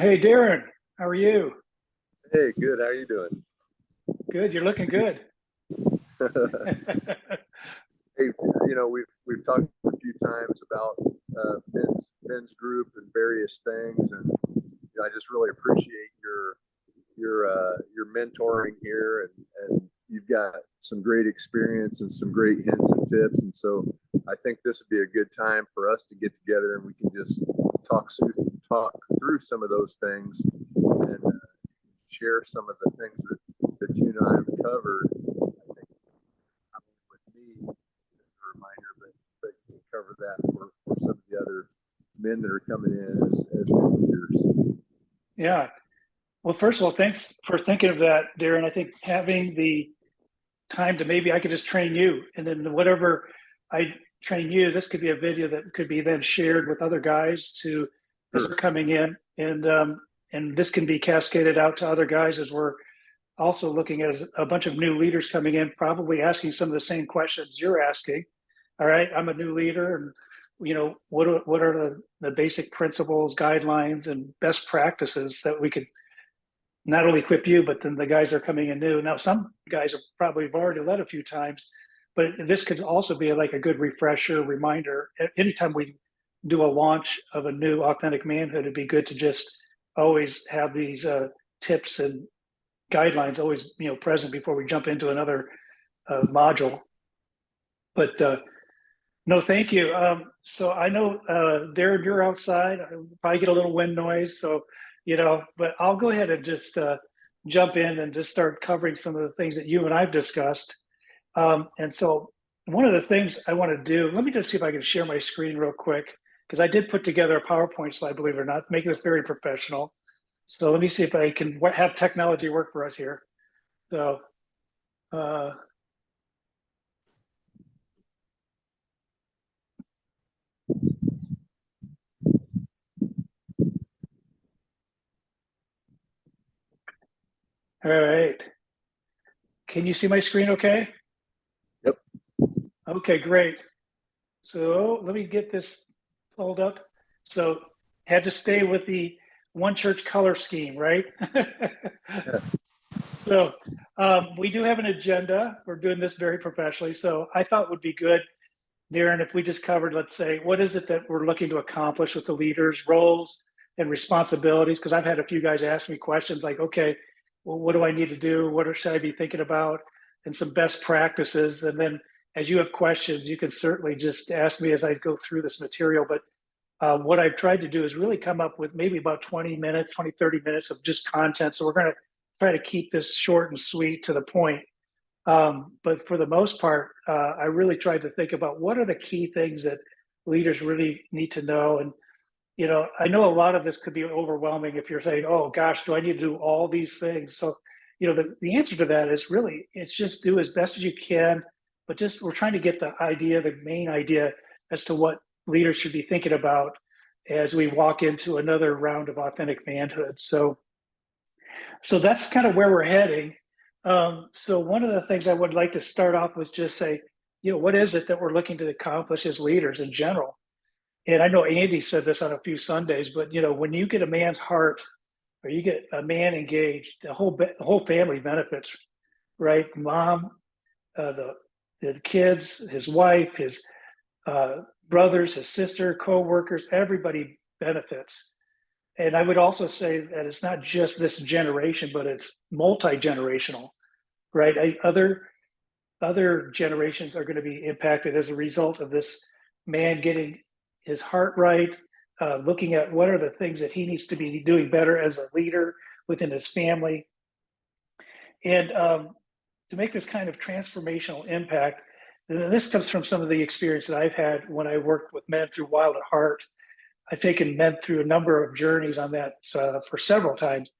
Hey Darren, how are you? Hey, good. How are you doing? Good, you're looking See, good. hey, we've talked a few times about men's group and various things, and I just really appreciate your mentoring here, and you've got some great experience and some great hints and tips, and so I think this would be a good time for us to get together and we can just talk through some of those things and share some of the things that you and I have covered. I think not only with me as a reminder, but you can cover that for some of the other men that are coming in as new leaders. Yeah. Well, first of all, thanks for thinking of that, Darren. I think having the time to maybe I could just train you, and then whatever I train you, this could be a video that could be then shared with other guys to as Sure. they're coming in, and this can be cascaded out to other guys as we're also looking at a bunch of new leaders coming in, probably asking some of the same questions you're asking. All right, I'm a new leader, and what are the basic principles, guidelines, and best practices that we could not only equip you, but then the guys are coming in new. Now, some guys have probably already led a few times, but this could also be like a good refresher, reminder. Anytime we do a launch of a new authentic manhood, it'd be good to just always have these tips and guidelines always present before we jump into another module. But no, thank you. So I know, Darren, you're outside. I probably get a little wind noise. So, but I'll go ahead and just jump in and just start covering some of the things that you and I've discussed. And so, one of the things I want to do, let me just see if I can share my screen real quick, because I did put together a PowerPoint slide, believe it or not, making this very professional. So, let me see if I can have technology work for us here. So, uh, all right. Can you see my screen okay? Yep. Okay, great. So let me get this pulled up. So had to stay with the one church color scheme, right? Yeah. So we do have an agenda. We're doing this very professionally. So I thought it would be good, Darren, if we just covered, let's say, what is it that we're looking to accomplish with the leaders' roles and responsibilities? Because I've had a few guys ask me questions like, okay, well, what do I need to do? What should I be thinking about? And some best practices. And then as you have questions, you can certainly just ask me as I go through this material. But what I've tried to do is really come up with maybe about 20 minutes, 20, 30 minutes of just content. So we're going to try to keep this short and sweet to the point. But for the most part, I really tried to think about what are the key things that leaders really need to know. And, I know a lot of this could be overwhelming if you're saying, oh gosh, do I need to do all these things? So, the answer to that is really, it's just do as best as you can, but just we're trying to get the main idea as to what leaders should be thinking about as we walk into another round of authentic manhood. So that's kind of where we're heading. So one of the things I would like to start off with just say, what is it that we're looking to accomplish as leaders in general? And I know Andy said this on a few Sundays, but when you get a man's heart or you get a man engaged, the whole family benefits, right? Mom, the kids, his wife, his uh, brothers, his sister, co-workers, everybody benefits. And I would also say that it's not just this generation, but it's multi-generational, right? Other generations are going to be impacted as a result of this man getting his heart right, looking at what are the things that he needs to be doing better as a leader within his family, and to make this kind of transformational impact. And this comes from some of the experience that I've had when I worked with men through Wild at Heart. I've taken men through a number of journeys on that for several times,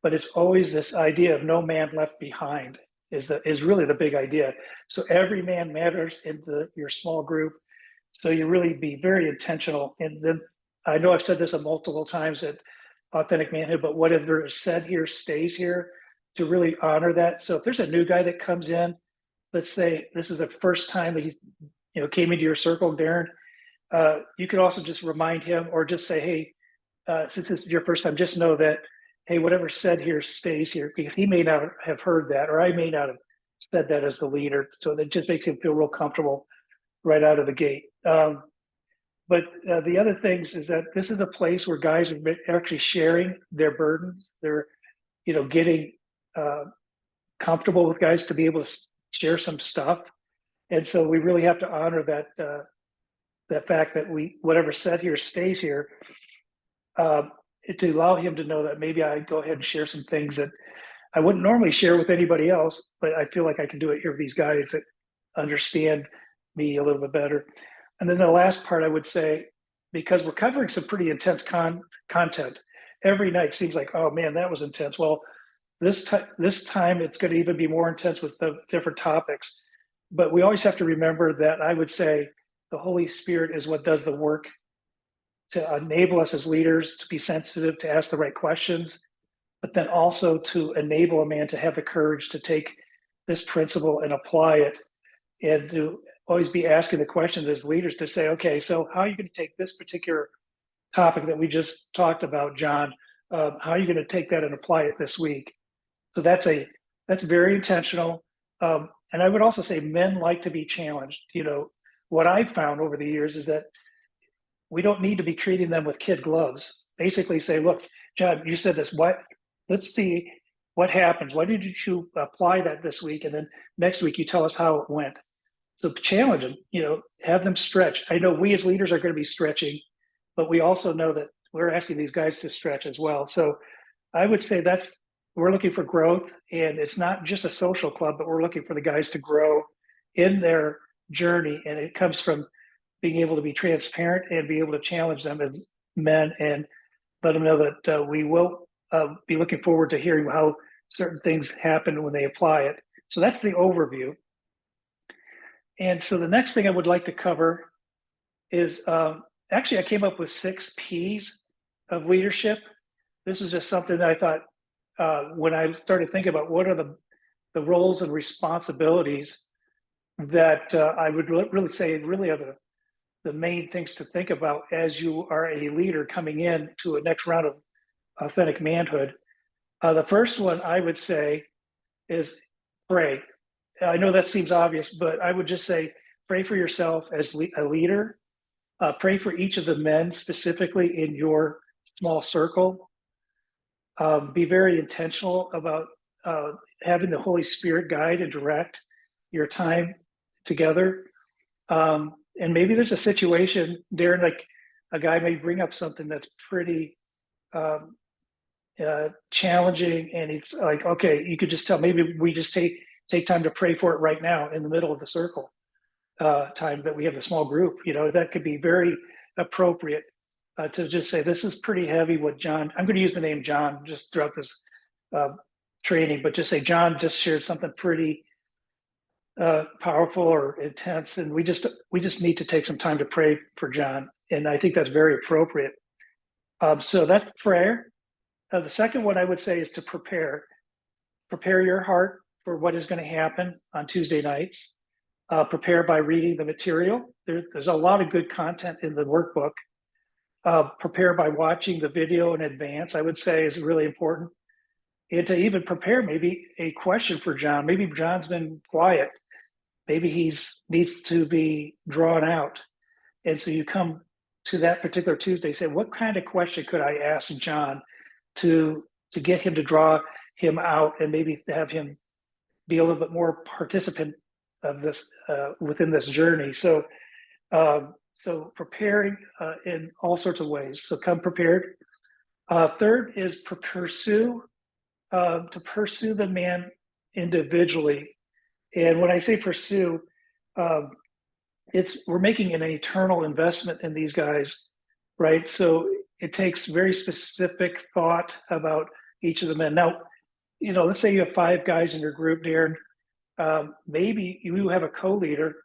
but it's always this idea of no man left behind is really the big idea. So every man matters in your small group. So you really be very intentional. And then I know I've said this multiple times at Authentic Manhood, but whatever is said here stays here to really honor that. So if there's a new guy that comes in, let's say this is the first time that he's came into your circle, Darren, you could also just remind him or just say, hey, since it's your first time, just know that, hey, whatever said here stays here, because he may not have heard that, or I may not have said that as the leader. So that just makes him feel real comfortable right out of the gate. But the other things is that this is a place where guys are actually sharing their burdens. They're, getting comfortable with guys to be able to share some stuff. And so we really have to honor that fact that whatever said here stays here, to allow him to know that maybe I go ahead and share some things that I wouldn't normally share with anybody else, but I feel like I can do it here with these guys that understand me a little bit better. And then the last part I would say, because we're covering some pretty intense content, every night seems like, oh man, that was intense. Well, this time it's going to even be more intense with the different topics. But we always have to remember that I would say the Holy Spirit is what does the work to enable us as leaders to be sensitive, to ask the right questions, but then also to enable a man to have the courage to take this principle and apply it, and to always be asking the questions as leaders to say, okay, so how are you going to take this particular topic that we just talked about, John? How are you going to take that and apply it this week? So that's very intentional. And I would also say men like to be challenged. What I've found over the years is that we don't need to be treating them with kid gloves. Basically say, look, John, you said this. Let's see what happens. Why did you apply that this week? And then next week you tell us how it went. So challenge them, have them stretch. I know we as leaders are going to be stretching, but we also know that we're asking these guys to stretch as well. So I would say we're looking for growth, and it's not just a social club, but we're looking for the guys to grow in their journey. And it comes from being able to be transparent and be able to challenge them as men and let them know that we will be looking forward to hearing how certain things happen when they apply it. So that's the overview. And so the next thing I would like to cover is actually I came up with 6 P's of leadership. This is just something that I thought when I started thinking about what are the roles and responsibilities that I would really say really are the main things to think about as you are a leader coming in to a next round of authentic manhood. The first one I would say is pray. I know that seems obvious, but I would just say pray for yourself as a leader. Pray for each of the men specifically in your small circle. Be very intentional about having the Holy Spirit guide and direct your time together. And maybe there's a situation, Darrin, like a guy may bring up something that's pretty challenging, and it's like, okay, you could just tell, maybe we just take time to pray for it right now in the middle of the circle time that we have the small group. That could be very appropriate to just say, this is pretty heavy what John, I'm going to use the name John just throughout this training, but just say, John just shared something pretty powerful or intense, and we just need to take some time to pray for John. And I think that's very appropriate. So that's prayer. The second one I would say is to prepare your heart for what is going to happen on Tuesday nights. Prepare by reading the material. There's a lot of good content in the workbook. Prepare by watching the video in advance, I would say, is really important. And to even prepare maybe a question for John. Maybe John's been quiet. Maybe he needs to be drawn out. And so you come to that particular Tuesday, say, what kind of question could I ask John to get him to draw him out and maybe have him be a little bit more participant of this within this journey. So preparing in all sorts of ways. So come prepared. Third is to pursue the man individually. And when I say pursue, we're making an eternal investment in these guys, right? So it takes very specific thought about each of the men. Now, let's say you have 5 guys in your group, Darrin. Maybe you have a co-leader,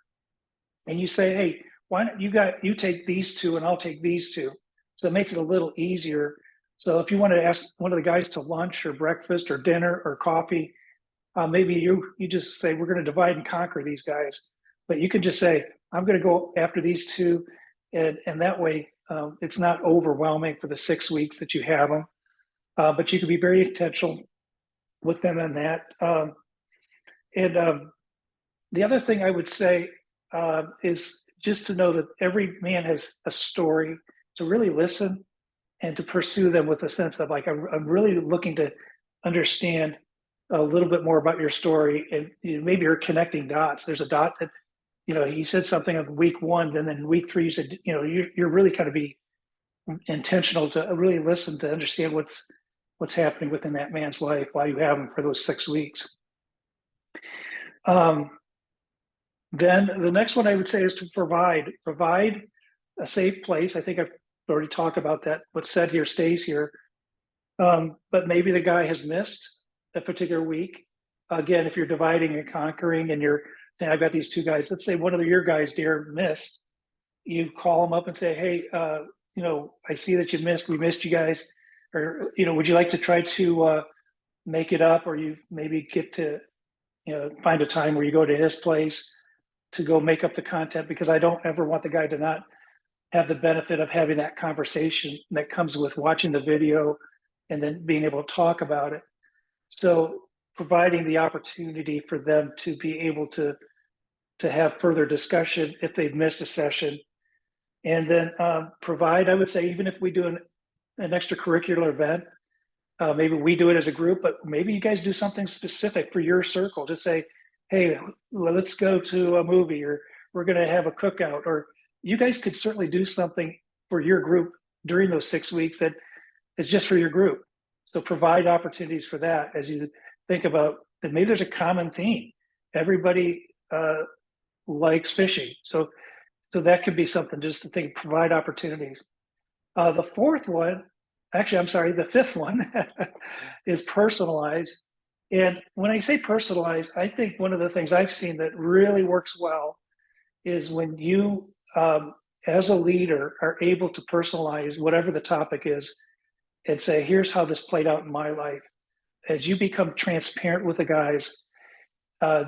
and you say, "Hey, why don't you take these 2, and I'll take these 2." So it makes it a little easier. So if you want to ask one of the guys to lunch or breakfast or dinner or coffee, maybe you just say, "We're going to divide and conquer these guys," but you can just say, "I'm going to go after these 2," and that way It's not overwhelming for the 6 weeks that you have them, but you can be very intentional with them in that. And the other thing I would say is just to know that every man has a story, to really listen and to pursue them with a sense of like, I'm really looking to understand a little bit more about your story. And maybe you're connecting dots. There's a dot that, he said something of week 1, and then week 3, you said, you're really kind of be intentional to really listen to understand what's happening within that man's life while you have him for those 6 weeks. Then the next one I would say is to provide a safe place. I think I've already talked about that. What's said here stays here. But maybe the guy has missed a particular week. Again, if you're dividing and conquering and you're saying, I've got these 2 guys, let's say one of your guys, Darrin, missed. You call them up and say, hey, I see that you missed. We missed you guys. Or, would you like to try to make it up? Or you maybe get to, find a time where you go to his place to go make up the content, because I don't ever want the guy to not have the benefit of having that conversation that comes with watching the video and then being able to talk about it. So providing the opportunity for them to be able to have further discussion if they've missed a session. And then provide, I would say, even if we do an extracurricular event, maybe we do it as a group, but maybe you guys do something specific for your circle. Just say, hey, let's go to a movie, or we're going to have a cookout, or you guys could certainly do something for your group during those 6 weeks that is just for your group. So provide opportunities for that as you think about that. Maybe there's a common theme. Everybody likes fishing. So that could be something just to think, provide opportunities. The fifth one is personalize. And when I say personalize, I think one of the things I've seen that really works well is when you, as a leader, are able to personalize whatever the topic is and say, here's how this played out in my life. As you become transparent with the guys,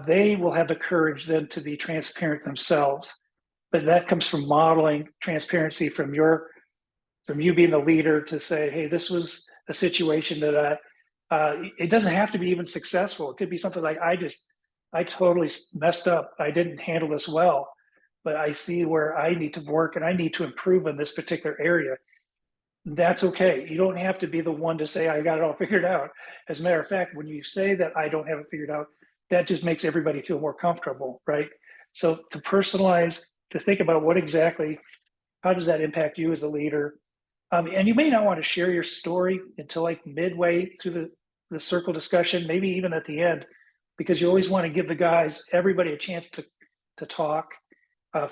they will have the courage then to be transparent themselves. But that comes from modeling transparency from you being the leader to say, hey, this was a situation that it doesn't have to be even successful. It could be something like, I totally messed up. I didn't handle this well, but I see where I need to work and I need to improve in this particular area. That's okay. You don't have to be the one to say, I got it all figured out. As a matter of fact, when you say that I don't have it figured out, that just makes everybody feel more comfortable, right? So to personalize, to think about how does that impact you as a leader? And you may not want to share your story until like midway through the circle discussion, maybe even at the end, because you always want to give everybody a chance to talk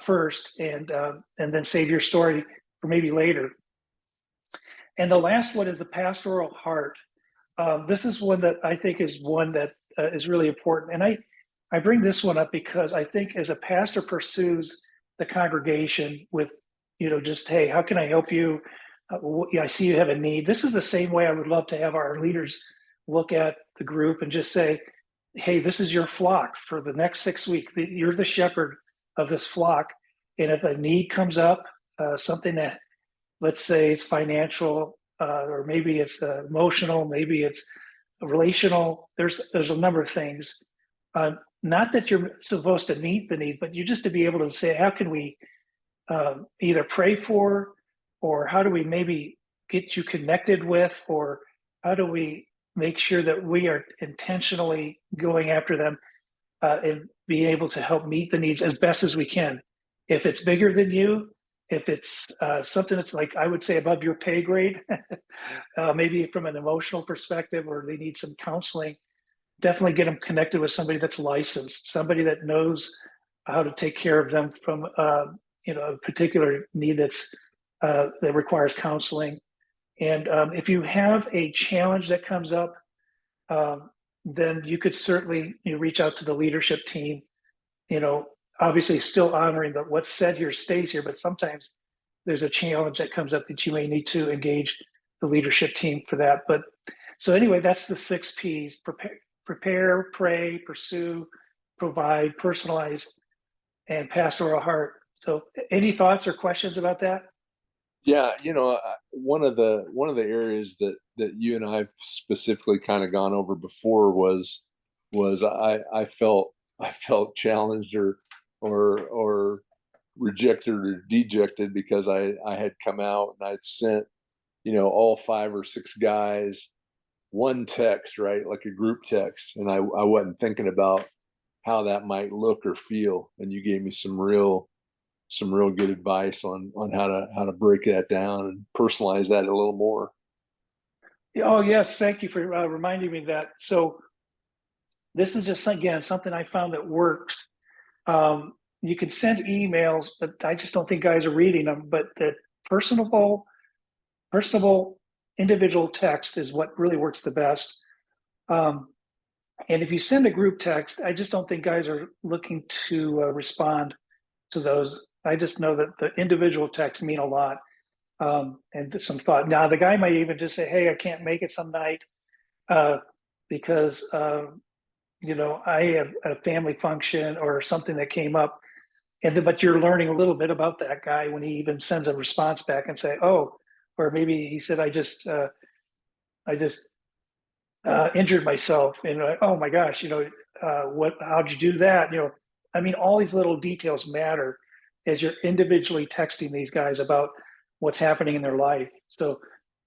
first, and then save your story for maybe later. And the last one is the pastoral heart. This is one that I think is really important. And I bring this one up because I think as a pastor pursues the congregation with, just, hey, how can I help you? I see you have a need. This is the same way I would love to have our leaders look at the group and just say, hey, this is your flock for the next 6 weeks. You're the shepherd of this flock. And if a need comes up, something that, let's say it's financial, or maybe it's emotional, maybe it's relational, there's a number of things. Not that you're supposed to meet the need, but you just to be able to say, how can we either pray for, or how do we maybe get you connected with, or how do we make sure that we are intentionally going after them and being able to help meet the needs as best as we can. If it's bigger than you, if it's something that's like, I would say above your pay grade, maybe from an emotional perspective, or they need some counseling, definitely get them connected with somebody that's licensed, somebody that knows how to take care of them from a particular need that requires counseling. And if you have a challenge that comes up, then you could certainly reach out to the leadership team. Obviously still honoring that what's said here stays here, but sometimes there's a challenge that comes up that you may need to engage the leadership team for that. But so anyway, that's the 6 P's: prepare, pray, pursue, provide, personalize, and pastoral heart. So any thoughts or questions about that? Yeah, one of the areas that you and I've specifically kind of gone over before was I felt challenged or rejected or dejected because I had come out and I'd sent, all five or six guys one text, right? Like a group text. And I wasn't thinking about how that might look or feel. And you gave me some real good advice on how to break that down and personalize that a little more. Oh, yes. Thank you for reminding me of that. So this is just, again, something I found that works. You can send emails, but I just don't think guys are reading them. But that personable, personable individual text is what really works the best. Um, and if you send a group text, I just don't think guys are looking to respond to those. I just know that the individual texts mean a lot, and some thought. Now, the guy might even just say, "Hey, I can't make it some night uh, because I have a family function or something that came up." And then, but you're learning a little bit about that guy when he even sends a response back and say, "Oh," or maybe he said, I just injured myself," and like, "Oh my gosh, what? How'd you do that?" I mean, all these little details matter as you're individually texting these guys about what's happening in their life. So,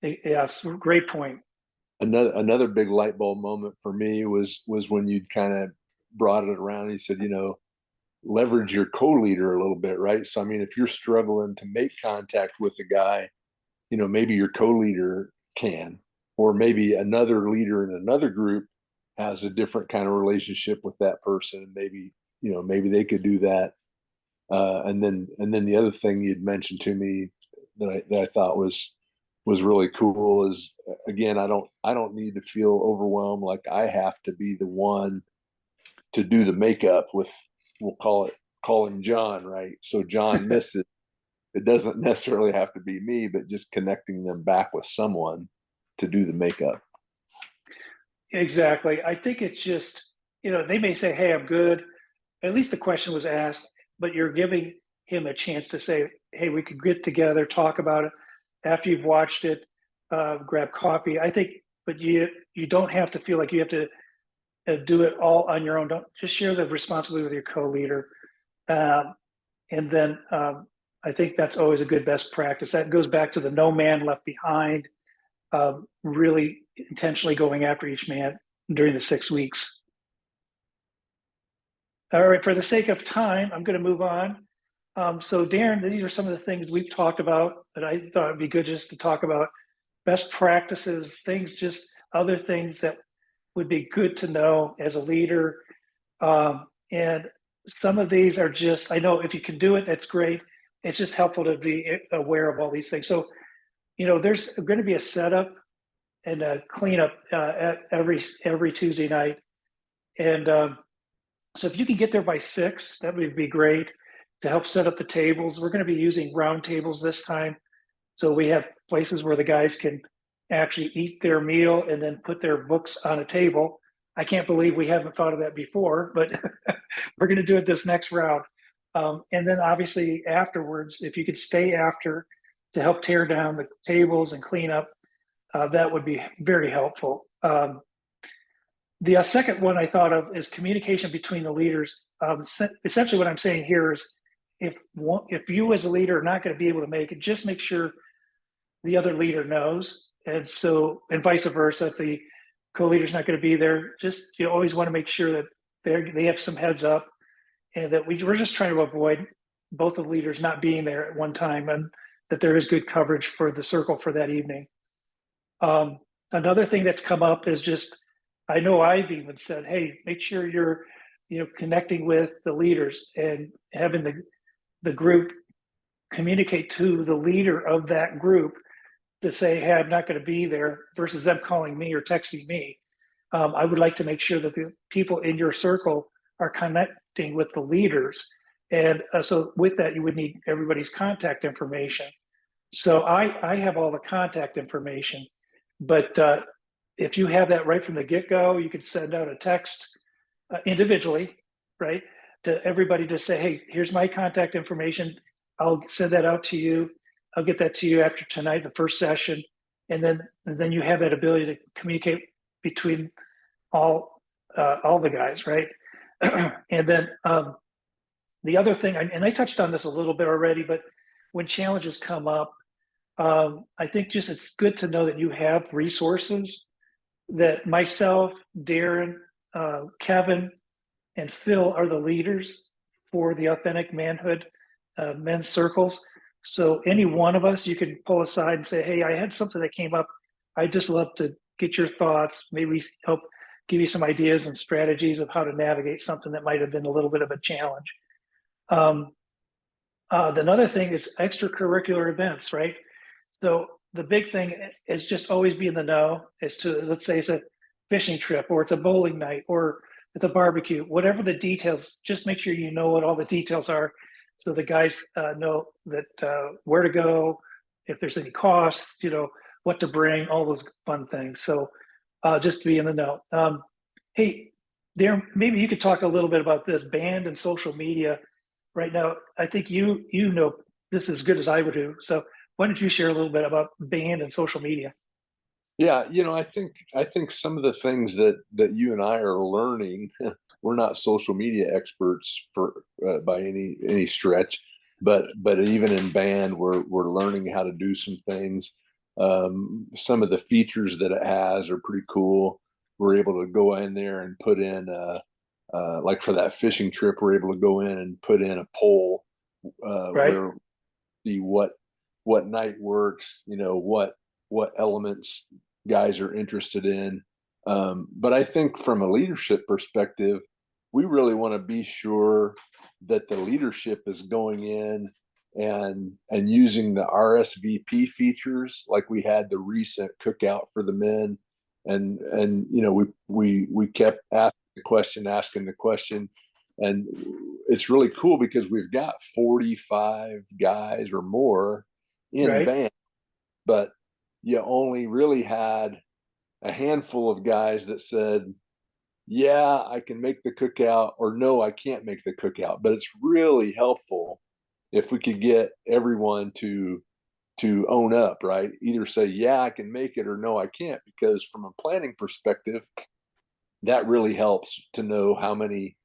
yes, great point. Another big light bulb moment for me was when you kind of brought it around. And you said, leverage your co-leader a little bit, right? So I mean, if you're struggling to make contact with a guy, maybe your co-leader can, or maybe another leader in another group has a different kind of relationship with that person. Maybe, maybe they could do that. And then the other thing you'd mentioned to me that I thought was really cool is, again, I don't need to feel overwhelmed like I have to be the one to do the makeup with, we'll call him John, right? So John misses. It doesn't necessarily have to be me, but just connecting them back with someone to do the makeup. Exactly. I think it's just, they may say, "Hey, I'm good." At least the question was asked, but you're giving him a chance to say, "Hey, we could get together, talk about it after you've watched it, grab coffee." I think, but you don't have to feel like you have to do it all on your own. Don't just share the responsibility with your co-leader, um, and then I think that's always a good best practice. That goes back to the no man left behind. Really intentionally going after each man during the 6 weeks. All right, for the sake of time, I'm going to move on. So, Darrin, these are some of the things we've talked about that I thought would be good just to talk about best practices, things, just other things that would be good to know as a leader. And some of these are just, I know if you can do it, that's great. It's just helpful to be aware of all these things. So, there's going to be a setup and a cleanup at every Tuesday night. And so if you can get there by 6, that would be great to help set up the tables. We're going to be using round tables this time. So we have places where the guys can actually eat their meal and then put their books on a table. I can't believe we haven't thought of that before, but we're going to do it this next round. And then obviously afterwards, if you could stay after to help tear down the tables and clean up, that would be very helpful. The second one I thought of is communication between the leaders. Essentially, what I'm saying here is, if you as a leader are not going to be able to make it, just make sure the other leader knows, and vice versa. If the co-leader's not going to be there, just you always want to make sure that they have some heads up, and that we're just trying to avoid both the leaders not being there at one time, and that there is good coverage for the circle for that evening. Another thing that's come up is just, I know I've even said, "Hey, make sure you're, connecting with the leaders and having the group communicate to the leader of that group to say, hey, I'm not going to be there," versus them calling me or texting me. I would like to make sure that the people in your circle are connecting with the leaders. And so with that, you would need everybody's contact information. So I have all the contact information, but if you have that right from the get-go, you could send out a text individually, right, to everybody to say, "Hey, here's my contact information. I'll send that out to you. I'll get that to you after tonight, the first session, and then you have that ability to communicate between all the guys, right? And then the other thing, and I touched on this a little bit already, but when challenges come up, I think just it's good to know that you have resources that myself, Darrin, Kevin, and Phil are the leaders for the Authentic Manhood men's circles. So any one of us, you can pull aside and say, hey, I had something that came up. I'd just love to get your thoughts, maybe help give you some ideas and strategies of how to navigate something that might have been a little bit of a challenge. Another thing is extracurricular events, right? So the big thing is just always be in the know as to, let's say it's a fishing trip or it's a bowling night or it's a barbecue, whatever the details, just make sure you know what all the details are so the guys know that where to go, if there's any costs, what to bring, all those fun things. So just to be in the know. Hey, Darrin, maybe you could talk a little bit about this band and social media right now. I think you know this as good as I would do. So why don't you share a little bit about band and social media? Yeah, I think some of the things that you and I are learning, we're not social media experts for by any stretch, but even in band, we're learning how to do some things. Some of the features that it has are pretty cool. We're able to go in there and put in, like for that fishing trip, we're able to go in and put in a poll Right, where see what night works, what elements guys are interested in. But I think from a leadership perspective, we really want to be sure that the leadership is going in and using the RSVP features, like we had the recent cookout for the men, and we kept asking the question, and it's really cool because we've got 45 guys or more in right, band, but you only really had a handful of guys that said, yeah, I can make the cookout, or no, I can't make the cookout. But it's really helpful if we could get everyone to own up, right? Either say, yeah, I can make it, or no, I can't, because from a planning perspective, that really helps to know how many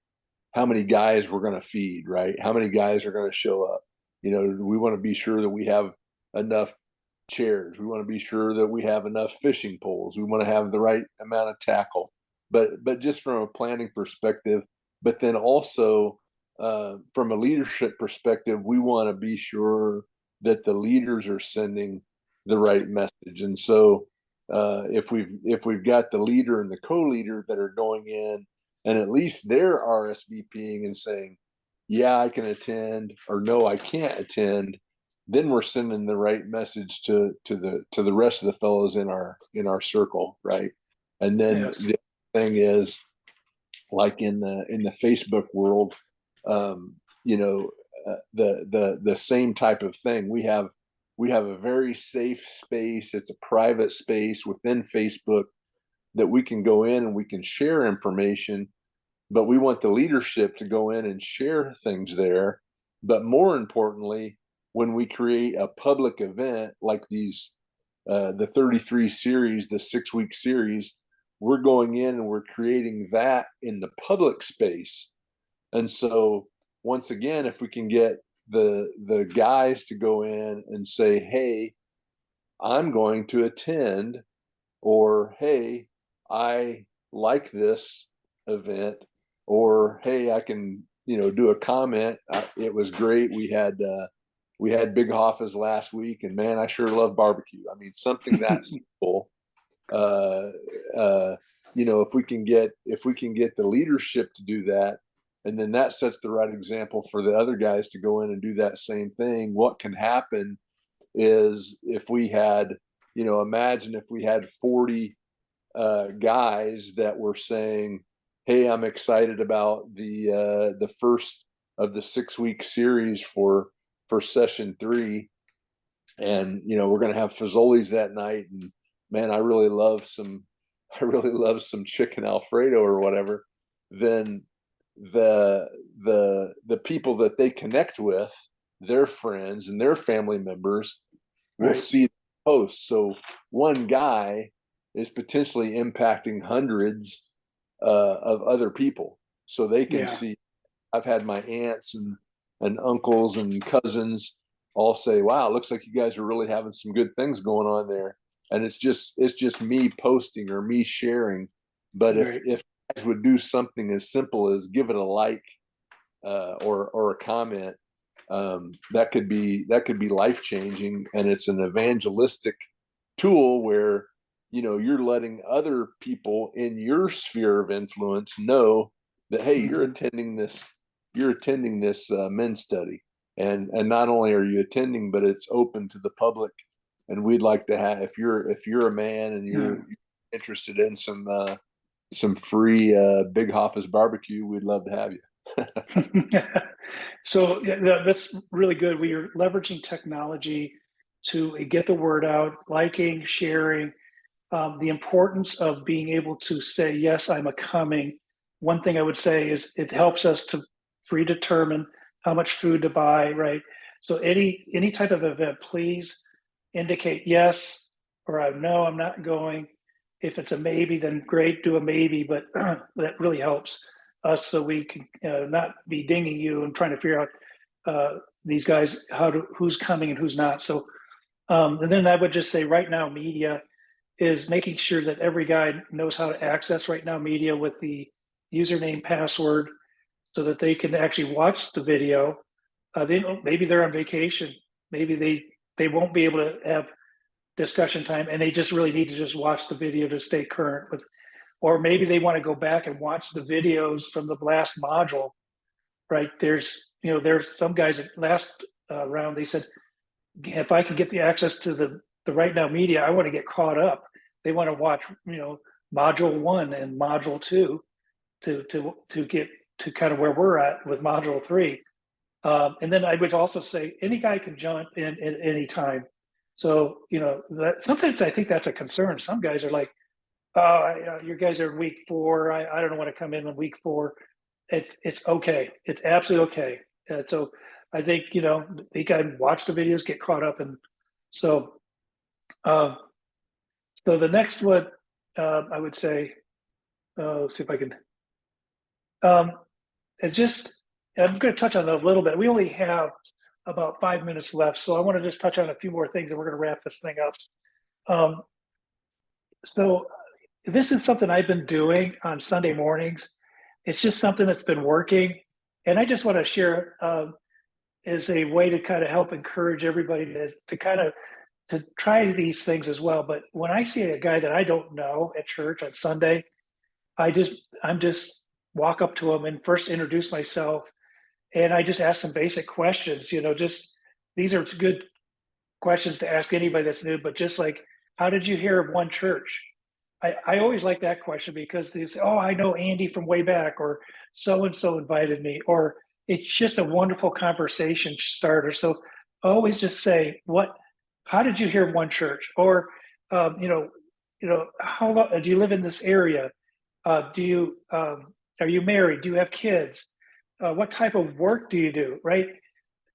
guys we're going to feed, right? How many guys are going to show up? We want to be sure that we have enough chairs. We want to be sure that we have enough fishing poles. We want to have the right amount of tackle. But just from a planning perspective, but then also from a leadership perspective, we want to be sure that the leaders are sending the right message. And so if we've got the leader and the co-leader that are going in, and at least they're RSVPing and saying, yeah, I can attend, or no, I can't attend, then we're sending the right message to the rest of the fellows in our circle, right? And then yes, the thing is, like in the Facebook world, the same type of thing. We have a very safe space. It's a private space within Facebook that we can go in and we can share information, but we want the leadership to go in and share things there. But more importantly, when we create a public event like these, the 33 series, the 6-week series, we're going in and we're creating that in the public space. And so once again, if we can get the guys to go in and say, hey, I'm going to attend, or hey, I like this event, or hey, I can do a comment. It was great. We had Big Hoffa's last week, and man, I sure love barbecue. I mean, something that simple. Uh, if we can get the leadership to do that, and then that sets the right example for the other guys to go in and do that same thing. What can happen is if we had, imagine if we had 40 guys that were saying, hey, I'm excited about the first of the 6-week series for session 3, and we're going to have Fazoli's that night, and man, I really love some chicken Alfredo or whatever. Then the people that they connect with, their friends and their family members, will Right. see the post. So one guy is potentially impacting hundreds of other people. So they can Yeah. see. I've had my aunts and uncles and cousins all say, "Wow, it looks like you guys are really having some good things going on there." And it's just me posting or me sharing. But Right. if guys would do something as simple as give it a like or a comment, that could be life changing, and it's an evangelistic tool where you're letting other people in your sphere of influence know that, hey, you're Mhm. attending this men's study, and not only are you attending, but it's open to the public. And we'd like to have, if you're a man and Yeah. you're interested in some free Big Hoffa's barbecue, we'd love to have you. So yeah, that's really good. We are leveraging technology to get the word out, liking, sharing, the importance of being able to say, yes, I'm a coming. One thing I would say is it helps us to predetermine how much food to buy, right? So any type of event, please indicate yes or I no, I'm not going. If it's a maybe, then great, do a maybe, but that really helps us so we can not be dinging you and trying to figure out these guys who's coming and who's not. So and then I would just say right now media is making sure that every guy knows how to access right now media with the username password so that they can actually watch the video. Maybe they're on vacation, maybe they won't be able to have discussion time and they just really need to just watch the video to stay current with, or maybe they want to go back and watch the videos from the last module, right? There's some guys at last round, they said, if I can get the access to the right now media, I want to get caught up. They want to watch, module 1 and module 2 to get to kind of where we're at with module 3. And then I would also say any guy can jump in at any time. So, that sometimes I think that's a concern. Some guys are like, oh, you guys are in week 4. I don't want to come in week 4. It's okay. It's absolutely okay. So I think, they can watch the videos, get caught up. And so, uh, so the next one, I would say, let's see if I can, um, it's just, I'm going to touch on that a little bit. We only have about 5 minutes left. So I want to just touch on a few more things and we're going to wrap this thing up. Um, so this is something I've been doing on Sunday mornings. It's just something that's been working. And I just want to share as a way to kind of help encourage everybody to kind of to try these things as well. But when I see a guy that I don't know at church on Sunday, I'm just walk up to him and first introduce myself, and I just ask some basic questions. Just these are good questions to ask anybody that's new. But just like, how did you hear of one church? I always like that question because they say, "Oh, I know Andy from way back," or "So and so invited me," or it's just a wonderful conversation starter. So always just say, "What? How did you hear of one church?" Or, how long do you live in this area? Do you are you married? Do you have kids? What type of work do you do? Right?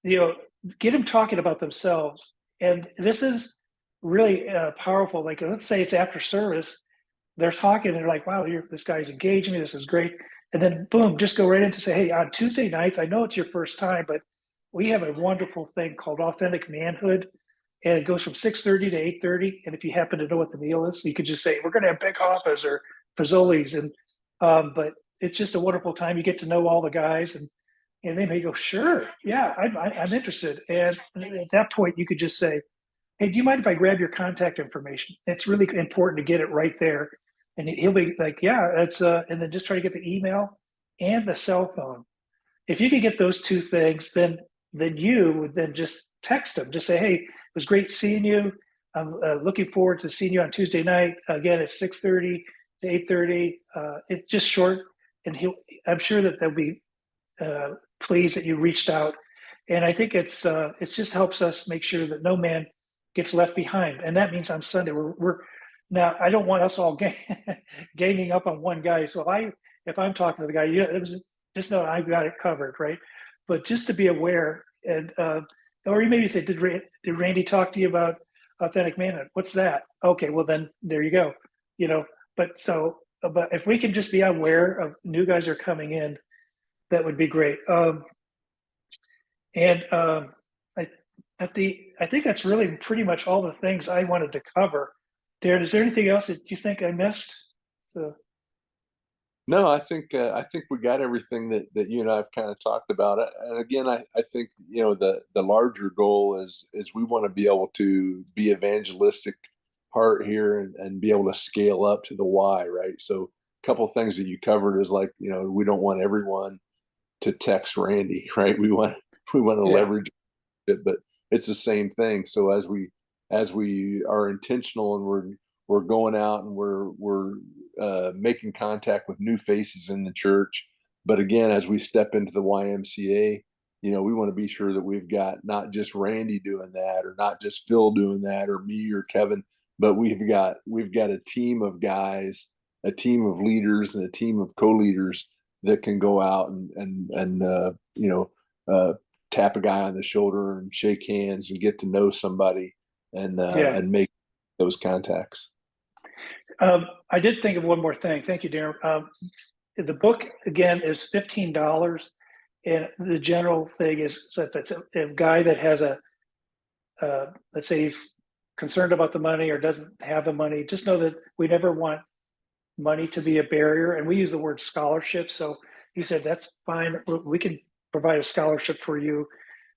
you know, get them talking about themselves. And this is really powerful. Like, let's say it's after service, they're talking, and they're like, wow, this guy's engaging me. This is great. And then, boom, just go right into say, hey, on Tuesday nights, I know it's your first time, but we have a wonderful thing called Authentic Manhood. And it goes from 6:30 to 8:30. And if you happen to know what the meal is, you could just say, we're going to have Big Hoffa's or Fazoli's. And, but it's just a wonderful time. You get to know all the guys, and they may go, sure, yeah, I'm interested. And at that point, you could just say, hey, do you mind if I grab your contact information? It's really important to get it right there. And he'll be like, yeah, that's, and then just try to get the email and the cell phone. If you could get those two things, then you would then just text them. Just say, hey, it was great seeing you. I'm looking forward to seeing you on Tuesday night. Again, at 6:30 to 8:30. It's just short. And I'm sure that they'll be pleased that you reached out. And I think it just helps us make sure that no man gets left behind. And that means on Sunday we're now. I don't want us all ganging up on one guy. So if I'm talking to the guy, it was just know I've got it covered, right? But just to be aware, and or you maybe say, did Randy talk to you about authentic manhood. What's that? Okay, well then there you go. You know, but if we can just be aware of new guys are coming in, that would be great. And I I think that's really pretty much all the things I wanted to cover. Darrin, is there anything else that you think I missed? So, No, I think we got everything that you and I have kind of talked about. And again, I think the larger goal is we want to be able to be evangelistic part here and be able to scale up to the why, right? So a couple of things that you covered is like, we don't want everyone to text Randy, right? We want to yeah, leverage it, but it's the same thing. So as we are intentional and we're going out and we're making contact with new faces in the church. But again, as we step into the YMCA, we want to be sure that we've got not just Randy doing that, or not just Phil doing that, or me or Kevin, but we've got a team of guys, a team of leaders, and a team of co-leaders that can go out and tap a guy on the shoulder and shake hands and get to know somebody yeah. and make those contacts. I did think of one more thing. Thank you, Darrin. The book again is $15, and the general thing is so if it's a guy that has let's say he's concerned about the money or doesn't have the money, just know that we never want money to be a barrier, and we use the word scholarship. So you said that's fine. We can provide a scholarship for you.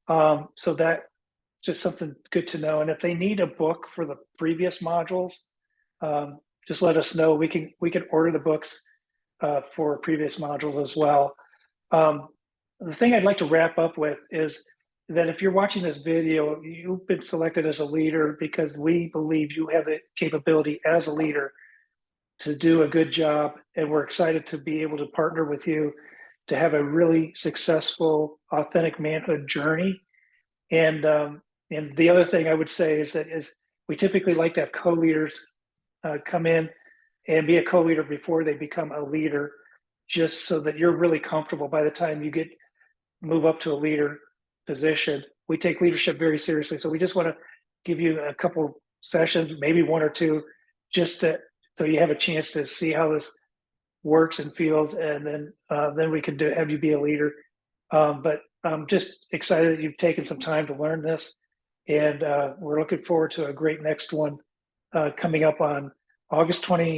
So that just something good to know. And if they need a book for the previous modules, just let us know. We can order the books for previous modules as well. The thing I'd like to wrap up with is that if you're watching this video, you've been selected as a leader because we believe you have the capability as a leader to do a good job, and we're excited to be able to partner with you to have a really successful authentic manhood journey. And the other thing I would say is we typically like to have co-leaders come in and be a co-leader before they become a leader, just so that you're really comfortable by the time you move up to a leader position. We take leadership very seriously, so we just want to give you a couple sessions, maybe one or two, just so you have a chance to see how this works and feels, and then we can have you be a leader. But I'm just excited that you've taken some time to learn this, and we're looking forward to a great next one coming up on August 20.